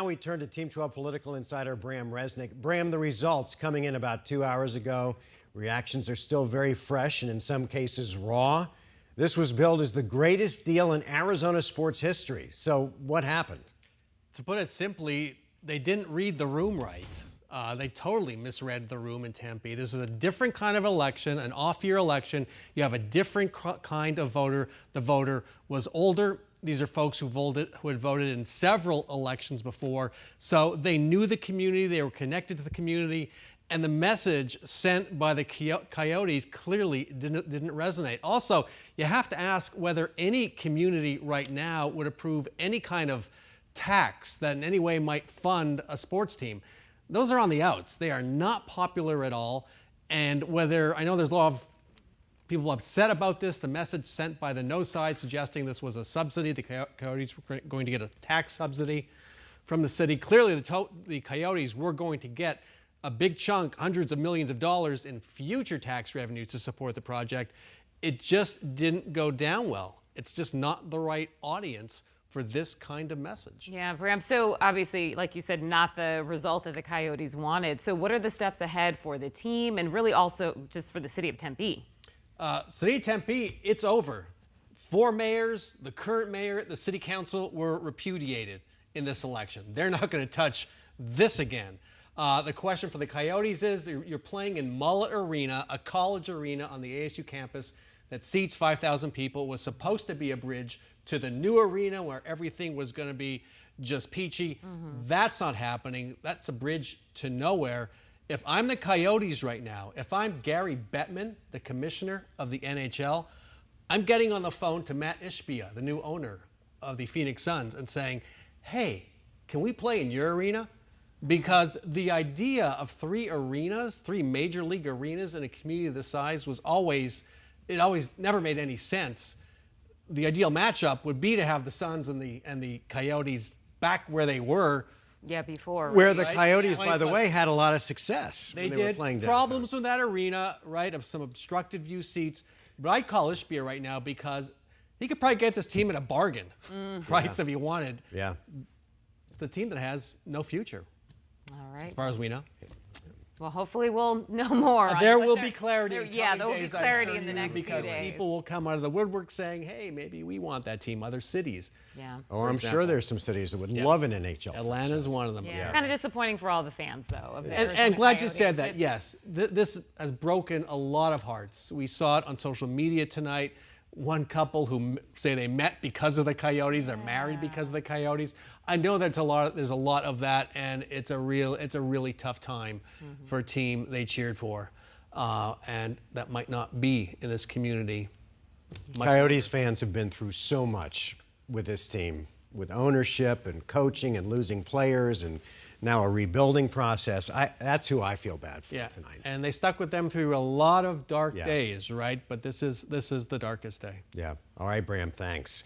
Now we turn to Team 12 political insider Bram Resnick. Bram, the results coming in about 2 hours ago. Reactions are still very fresh and in some cases raw. This was billed as the greatest deal in Arizona sports history. So what happened? To put it simply, they didn't read the room right. They totally misread the room in Tempe. This is a different kind of election, an off-year election. You have a different kind of voter. The voter was older. These are folks who had voted in several elections before. So they knew the community, they were connected to the community, and the message sent by the Coyotes clearly didn't resonate. Also, you have to ask whether any community right now would approve any kind of tax that in any way might fund a sports team. Those are on the outs. They are not popular at all. And whether, I know there's a lot of people upset about this, the message sent by the no side suggesting this was a subsidy, the Coyotes were going to get a tax subsidy from the city. Clearly the Coyotes were going to get a big chunk, hundreds of millions of dollars in future tax revenues to support the project. It just didn't go down well. It's just not the right audience for this kind of message. Yeah, Bram, so obviously, like you said, not the result that the Coyotes wanted. So what are the steps ahead for the team and really also just for the city of Tempe? City of Tempe, it's over. 4 mayors, the current mayor, the city council were repudiated in this election. They're not going to touch this again. The question for the Coyotes is you're playing in Mullet Arena, a college arena on the ASU campus that seats 5,000 people. It was supposed to be a bridge to the new arena where everything was going to be just peachy. That's not happening. That's a bridge to nowhere. If I'm the Coyotes right now, if I'm Gary Bettman, the commissioner of the NHL, I'm getting on the phone to Matt Ishbia, the new owner of the Phoenix Suns, and saying, hey, can we play in your arena? Because the idea of 3 arenas, 3 major league arenas in a community this size was always never made any sense. The ideal matchup would be to have the Suns and the Coyotes back where they were. Yeah, before. Where the Coyotes, by the way, had a lot of success. They were did. Playing Problems with that arena, right, of some obstructed view seats. But I'd call Ishbia right now because he could probably get this team at a bargain price if he wanted. Yeah. It's a team that has no future. All right. As far as we know. Well, hopefully we'll know more. There will be clarity. Yeah, there will be clarity in the next few days. Because people will come out of the woodwork saying, hey, maybe we want that team. Other cities. Yeah. Oh, I'm sure there's some cities that would love an NHL. Atlanta's one of them. Yeah. Kind of disappointing for all the fans, though. Of the and glad Coyotes. you said that. Yes, this has broken a lot of hearts. We saw it on social media tonight. One couple who say they met because of the Coyotes, they're married because of the Coyotes. I know there's a lot of that, and it's a really tough time for a team they cheered for, and that might not be in this community. Coyotes fans have been through so much with this team, with ownership and coaching and losing players and now a rebuilding process. That's who I feel bad for tonight. And they stuck with them through a lot of dark days, right? But this is the darkest day. Yeah. All right, Bram, thanks.